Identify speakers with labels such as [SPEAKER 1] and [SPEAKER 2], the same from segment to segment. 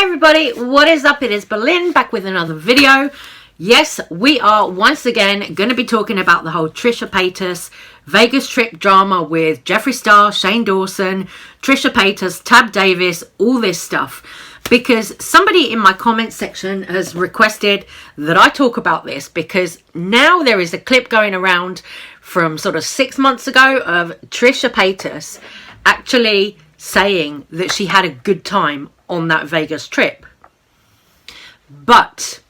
[SPEAKER 1] everybody, what is up? It is Berlin back with another video. Yes, we are once again going to be talking about the whole Trisha Paytas Vegas trip drama with Jeffree Star, Shane Dawson, Trisha Paytas, Tab Davis, all this stuff. Because somebody in my comment section has requested that I talk about this, because now there is a clip going around from sort of 6 months ago of Trisha Paytas actually saying that she had a good time on that Vegas trip. But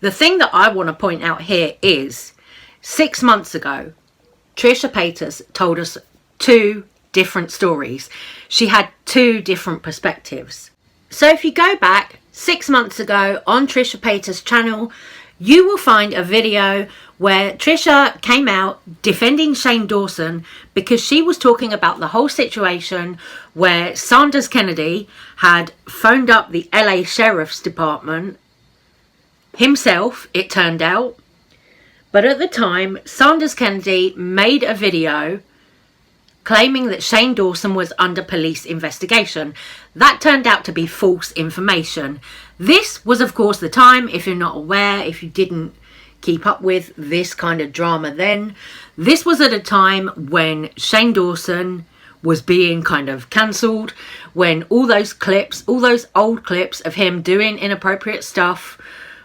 [SPEAKER 1] the thing that I want to point out here is 6 months ago, Trisha Paytas told us two different stories. She had two different perspectives. So if you go back 6 months ago on Trisha Paytas' channel, you will find a video where Trisha came out defending Shane Dawson because she was talking about the whole situation where Sanders Kennedy had phoned up the LA Sheriff's Department himself, it turned out. But at the time, Sanders Kennedy made a video claiming that Shane Dawson was under police investigation. That turned out to be false information. This was, of course, the time, if you're not aware, if you didn't keep up with this kind of drama then, this was at a time when Shane Dawson was being kind of cancelled, when all those clips, all those old clips of him doing inappropriate stuff,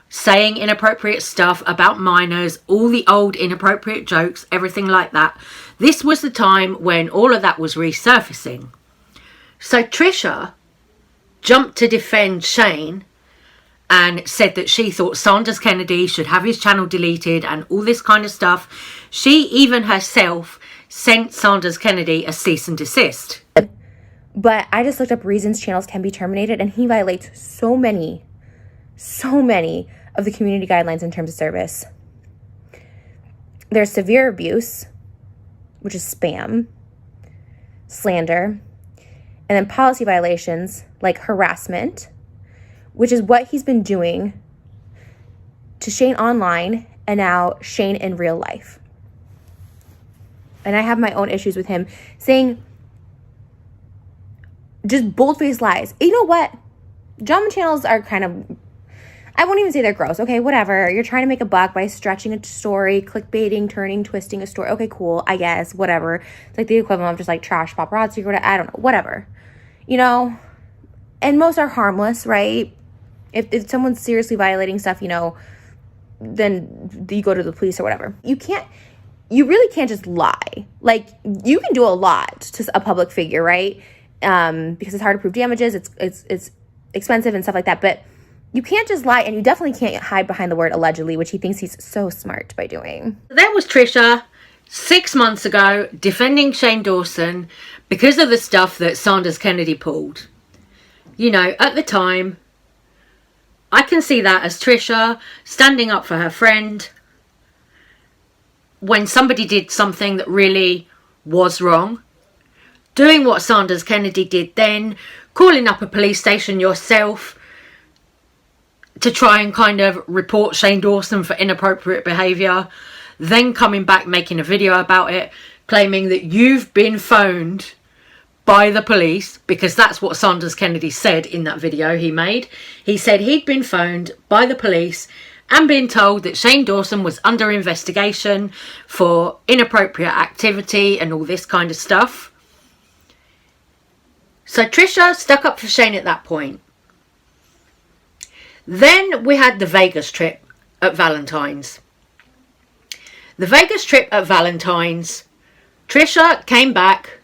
[SPEAKER 1] saying inappropriate stuff about minors, all the old inappropriate jokes, everything like that. This was the time when all of that was resurfacing. So Trisha jumped to defend Shane and said that she thought Sanders Kennedy should have his channel deleted and all this kind of stuff. She even herself sent Sanders Kennedy a cease and desist.
[SPEAKER 2] But I just looked up reasons channels can be terminated, and he violates so many of the community guidelines in terms of service. There's severe abuse, which is spam, slander, and then policy violations like harassment, which is what he's been doing to Shane online and now Shane in real life. And I have my own issues with him saying just bold-faced lies. You know what? Drama channels are kind of, I won't even say they're gross. Okay, whatever. You're trying to make a buck by stretching a story, clickbaiting, turning, twisting a story. Okay, cool. I guess, whatever. It's like the equivalent of just like trash paparazzi or whatever. I don't know. Whatever. You know? And most are harmless, right? If someone's seriously violating stuff, you know, then you go to the police or whatever. You really can't just lie. Like, you can do a lot to a public figure, right? Because it's hard to prove damages. It's expensive and stuff like that. But you can't just lie, and you definitely can't hide behind the word allegedly, which he thinks he's so smart by doing.
[SPEAKER 1] That was Trisha 6 months ago defending Shane Dawson because of the stuff that Sanders Kennedy pulled. You know, at the time, I can see that as Trisha standing up for her friend when somebody did something that really was wrong. Doing what Sanders Kennedy did then, calling up a police station yourself to try and kind of report Shane Dawson for inappropriate behaviour, then coming back making a video about it, claiming that you've been phoned by the police, because that's what Sanders Kennedy said in that video he made. He said he'd been phoned by the police and been told that Shane Dawson was under investigation for inappropriate activity and all this kind of stuff. So Trisha stuck up for Shane at that point. Then we had the Vegas trip at Valentine's. The Vegas trip at Valentine's, Trisha came back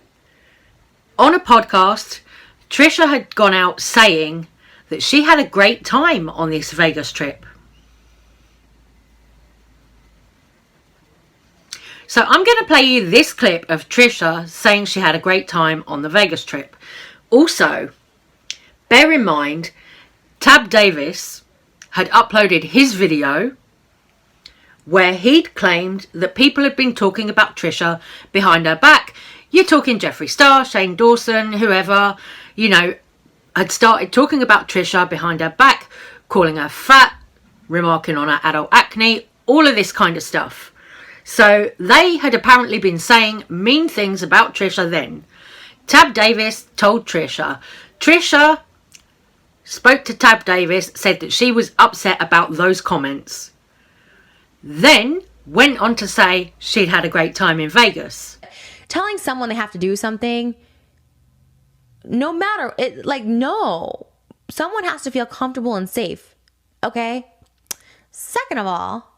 [SPEAKER 1] on a podcast. Trisha had gone out saying that she had a great time on this Vegas trip. So I'm going to play you this clip of Trisha saying she had a great time on the Vegas trip. Also, bear in mind, Tab Davis had uploaded his video where he'd claimed that people had been talking about Trisha behind her back. You're talking Jeffree Star, Shane Dawson, whoever, you know, had started talking about Trisha behind her back, calling her fat, remarking on her adult acne, all of this kind of stuff. So they had apparently been saying mean things about Trisha then. Tab Davis told Trisha spoke to Tab Davis, said that she was upset about those comments. Then went on to say she'd had a great time in Vegas.
[SPEAKER 2] Telling someone they have to do something, no matter it, like, no, someone has to feel comfortable and safe. Okay. Second of all,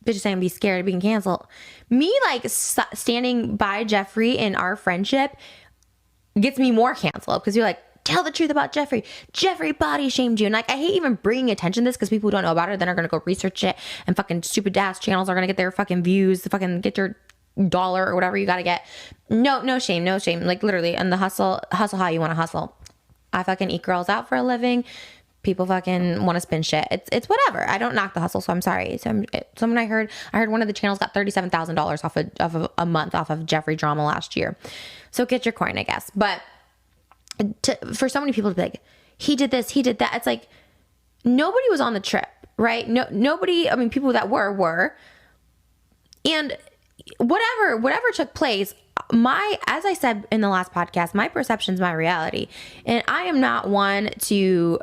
[SPEAKER 2] bitches saying be scared of being canceled. Me like standing by Jeffree in our friendship gets me more canceled because you're like, tell the truth about Jeffree. Jeffree body shamed you. And like, I hate even bringing attention to this because people who don't know about it then are going to go research it, and fucking stupid ass channels are going to get their fucking views to fucking get your dollar or whatever you got to get. No shame. Like literally, and the hustle how you want to hustle. I fucking eat girls out for a living. People fucking want to spin shit. It's whatever. I don't knock the hustle, so I'm sorry. Someone I heard one of the channels got $37,000 off of a month off of Jeffree drama last year. So get your coin, I guess. But for so many people to be like, he did this, he did that. It's like, nobody was on the trip, right? Nobody, I mean, people that were. And whatever took place, as I said in the last podcast, my perception's my reality. And I am not one to,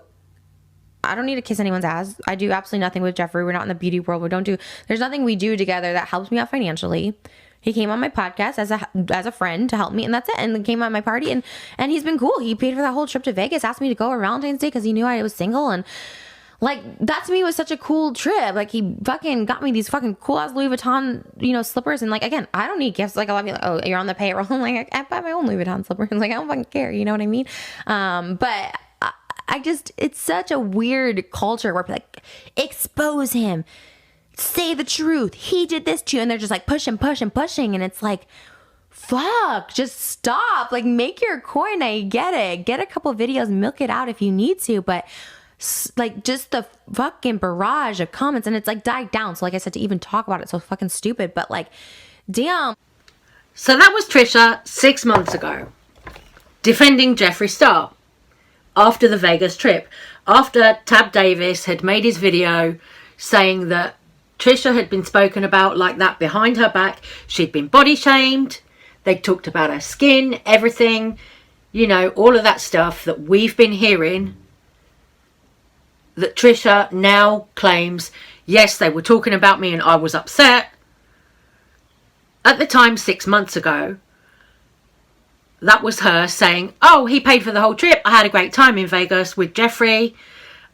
[SPEAKER 2] I don't need to kiss anyone's ass. I do absolutely nothing with Jeffree. We're not in the beauty world. There's nothing we do together that helps me out financially. He came on my podcast as a friend to help me, and that's it. And then came on my party, and he's been cool. He paid for that whole trip to Vegas, asked me to go on Valentine's Day because he knew I was single, and like, that to me was such a cool trip. Like, he fucking got me these fucking cool ass Louis Vuitton, slippers. And like, again, I don't need gifts. Like, a lot of people like, oh, you're on the payroll. I'm like, I buy my own Louis Vuitton slippers. Like, I don't fucking care. You know what I mean? But I just, it's such a weird culture where people like, expose him, say the truth. He did this to you. And they're just like pushing. And it's like, fuck, just stop. Like, make your coin. I get it. Get a couple videos, milk it out if you need to. But like, just the fucking barrage of comments, and it's like died down. So like I said, to even talk about it, so fucking stupid. But like, damn.
[SPEAKER 1] So that was Trisha 6 months ago, defending Jeffree Star after the Vegas trip, after Tab Davis had made his video saying that Trisha had been spoken about like that behind her back. She'd been body shamed. They talked about her skin, everything, all of that stuff that we've been hearing. That Trisha now claims, yes, they were talking about me and I was upset. At the time, 6 months ago, that was her saying, oh, he paid for the whole trip. I had a great time in Vegas with Jeffree.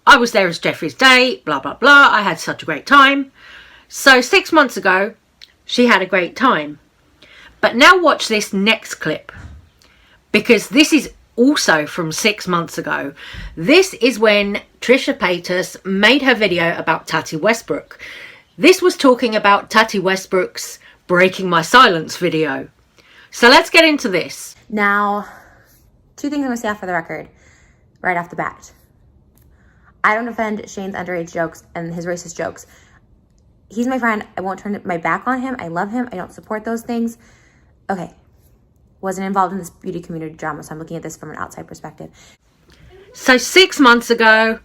[SPEAKER 1] I was there as Jeffree's date, blah, blah, blah. I had such a great time. So 6 months ago, she had a great time. But now watch this next clip, because this is also from 6 months ago. This is when Trisha Paytas made her video about Tati Westbrook. This was talking about Tati Westbrook's Breaking My Silence video. So let's get into this.
[SPEAKER 2] Now, two things I'm going to say off for the record, right off the bat. I don't defend Shane's underage jokes and his racist jokes. He's my friend. I won't turn my back on him. I love him. I don't support those things. Okay. Wasn't involved in this beauty community drama, so I'm looking at this from an outside perspective.
[SPEAKER 1] So 6 months ago,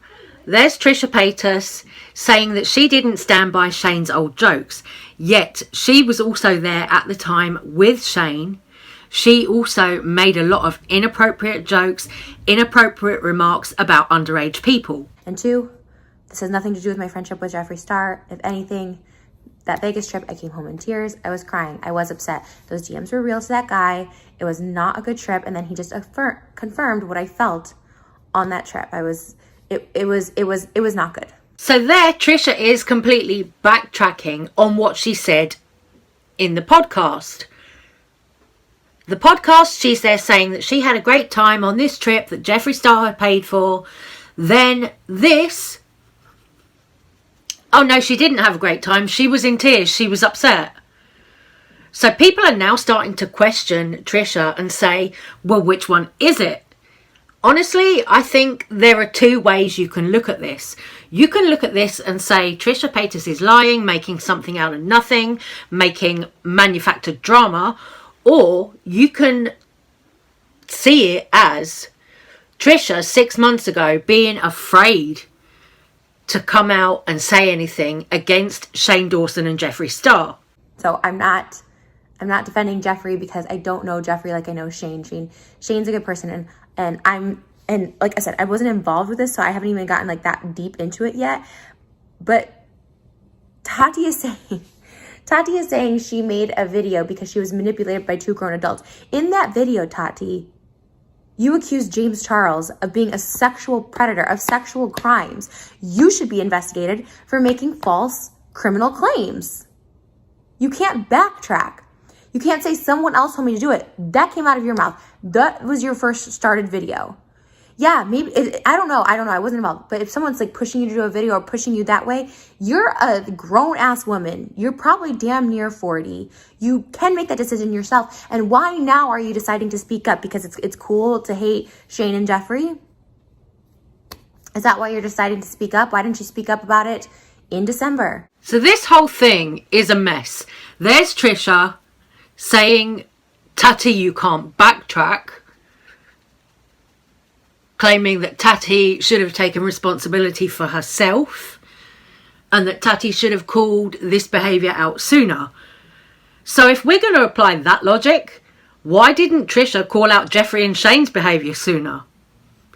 [SPEAKER 1] there's Trisha Paytas saying that she didn't stand by Shane's old jokes. Yet, she was also there at the time with Shane. She also made a lot of inappropriate jokes, inappropriate remarks about underage people.
[SPEAKER 2] And two, this has nothing to do with my friendship with Jeffree Star. If anything, that Vegas trip, I came home in tears. I was crying. I was upset. Those DMs were real to that guy. It was not a good trip. And then he just confirmed what I felt on that trip. It was not good.
[SPEAKER 1] So there, Trisha is completely backtracking on what she said in the podcast. The podcast, she's there saying that she had a great time on this trip that Jeffree Star had paid for. Then this, oh no, she didn't have a great time. She was in tears. She was upset. So people are now starting to question Trisha and say, well, which one is it? Honestly, I think there are two ways you can look at this. You can look at this and say Trisha Paytas is lying, making something out of nothing, making manufactured drama. Or you can see it as Trisha 6 months ago being afraid to come out and say anything against Shane Dawson and Jeffree Star.
[SPEAKER 2] So I'm not defending Jeffree because I don't know Jeffree like I know Shane. Shane's a good person, and I'm and like I said, I wasn't involved with this, so I haven't even gotten like that deep into it yet. But Tati is saying she made a video because she was manipulated by 2 grown adults. In that video, Tati, you accused James Charles of being a sexual predator, of sexual crimes. You should be investigated for making false criminal claims. You can't backtrack. You can't say someone else told me to do it. That came out of your mouth. That was your first started video. Yeah, maybe, I don't know. I wasn't involved. But if someone's like pushing you to do a video or pushing you that way, you're a grown-ass woman. You're probably damn near 40. You can make that decision yourself. And why now are you deciding to speak up? Because it's cool to hate Shane and Jeffree? Is that why you're deciding to speak up? Why didn't you speak up about it in December?
[SPEAKER 1] So this whole thing is a mess. There's Trisha saying, Tati, you can't backtrack, claiming that Tati should have taken responsibility for herself and that Tati should have called this behaviour out sooner. So if we're going to apply that logic, why didn't Trisha call out Jeffree and Shane's behaviour sooner?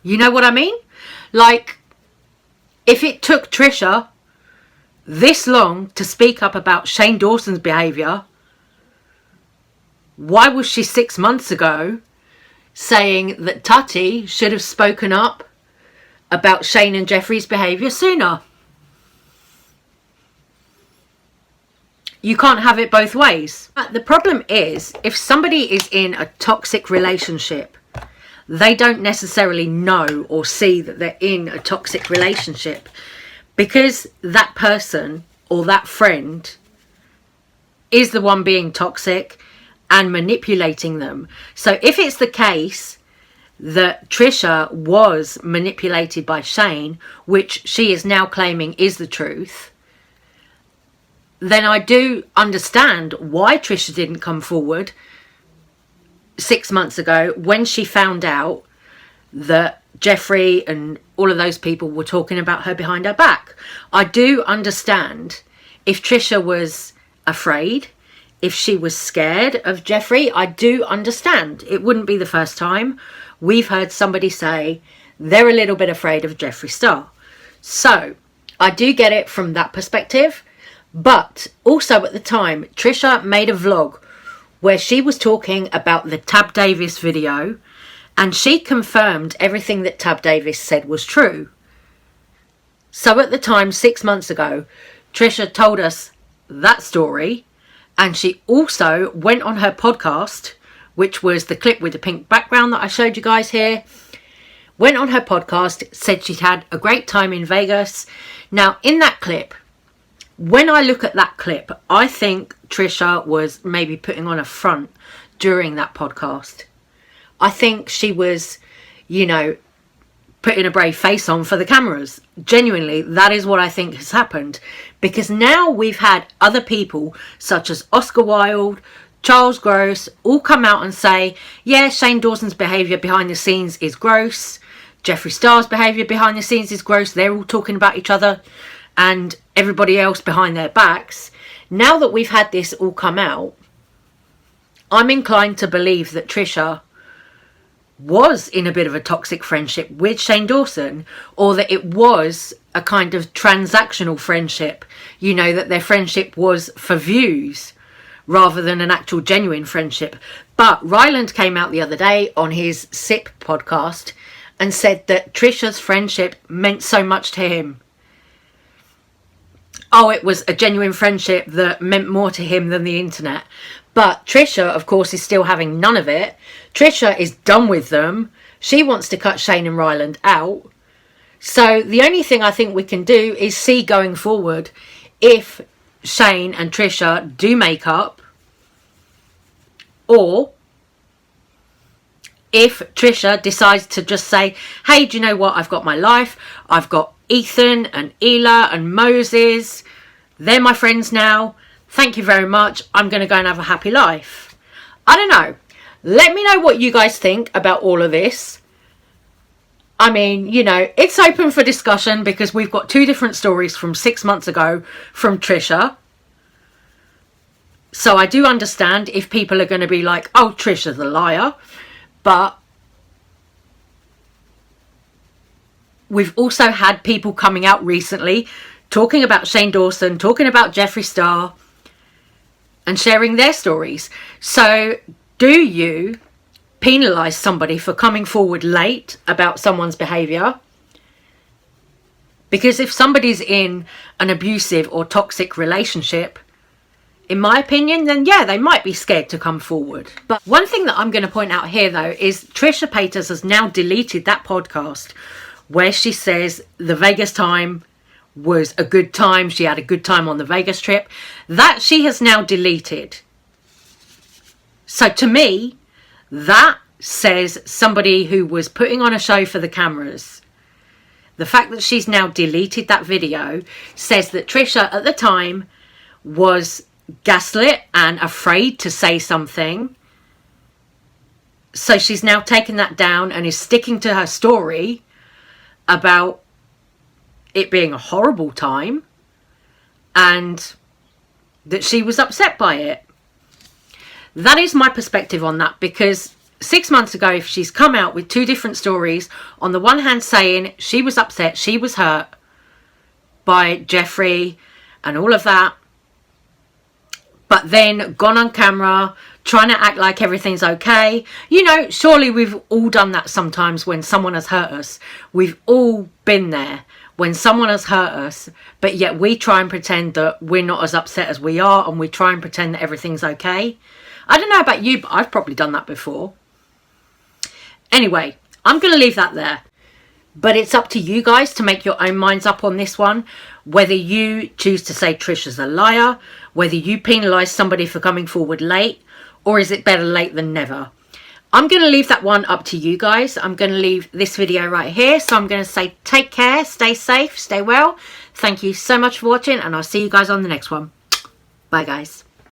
[SPEAKER 1] You know what I mean? Like, if it took Trisha this long to speak up about Shane Dawson's behaviour, why was she 6 months ago saying that Tati should have spoken up about Shane and Jeffree's behaviour sooner? You can't have it both ways. But the problem is, if somebody is in a toxic relationship, they don't necessarily know or see that they're in a toxic relationship because that person or that friend is the one being toxic and manipulating them. So if it's the case that Trisha was manipulated by Shane, which she is now claiming is the truth, then I do understand why Trisha didn't come forward 6 months ago when she found out that Jeffree and all of those people were talking about her behind her back. I do understand if Trisha was afraid, if she was scared of Jeffree. I do understand. It wouldn't be the first time we've heard somebody say they're a little bit afraid of Jeffree Star. So I do get it from that perspective. But also at the time, Trisha made a vlog where she was talking about the Tab Davis video, and she confirmed everything that Tab Davis said was true. So at the time, 6 months ago, Trisha told us that story, and she also went on her podcast, which was the clip with the pink background that I showed you guys here. Went on her podcast, said she'd had a great time in Vegas. Now, in that clip, when I look at that clip, I think Trisha was maybe putting on a front during that podcast. I think she was, you know, putting a brave face on for the cameras. Genuinely, that is what I think has happened. Because now we've had other people, such as Oscar Wilde, Charles Gross, all come out and say, yeah, Shane Dawson's behaviour behind the scenes is gross. Jeffree Star's behaviour behind the scenes is gross. They're all talking about each other and everybody else behind their backs. Now that we've had this all come out, I'm inclined to believe that Trisha was in a bit of a toxic friendship with Shane Dawson, or that it was a kind of transactional friendship, you know, that their friendship was for views rather than an actual genuine friendship. But Ryland came out the other day on his SIP podcast and said that Trisha's friendship meant so much to him. Oh, it was a genuine friendship that meant more to him than the internet. But Trisha, of course, is still having none of it. Trisha is done with them. She wants to cut Shane and Ryland out. So the only thing I think we can do is see going forward if Shane and Trisha do make up, or if Trisha decides to just say, hey, do you know what? I've got my life. I've got Ethan and Ela and Moses. They're my friends now. Thank you very much. I'm going to go and have a happy life. I don't know. Let me know what you guys think about all of this. I mean, you know, it's open for discussion because we've got two different stories from 6 months ago from Trisha. So I do understand if people are going to be like, oh, Trisha's a liar. But we've also had people coming out recently talking about Shane Dawson, talking about Jeffree Star, and sharing their stories. So do you penalise somebody for coming forward late about someone's behaviour? Because if somebody's in an abusive or toxic relationship, in my opinion, then yeah, they might be scared to come forward. But one thing that I'm going to point out here, though, is Trisha Paytas has now deleted that podcast where she says the Vegas time was a good time. She had a good time on the Vegas trip. That she has now deleted. So to me, that says somebody who was putting on a show for the cameras. The fact that she's now deleted that video says that Trisha at the time was gaslit and afraid to say something. So she's now taken that down and is sticking to her story about it being a horrible time and that she was upset by it. That is my perspective on that, because 6 months ago, if she's come out with two different stories, on the one hand saying she was upset, she was hurt by Jeffree and all of that, but then gone on camera trying to act like everything's okay. You know, surely we've all done that sometimes when someone has hurt us. We've all been there when someone has hurt us, but yet we try and pretend that we're not as upset as we are, and we try and pretend that everything's okay. I don't know about you, but I've probably done that before. Anyway, I'm going to leave that there. But it's up to you guys to make your own minds up on this one. Whether you choose to say Trisha's a liar, whether you penalise somebody for coming forward late, or is it better late than never? I'm going to leave that one up to you guys. I'm going to leave this video right here. So I'm going to say take care, stay safe, stay well. Thank you so much for watching, and I'll see you guys on the next one. Bye, guys.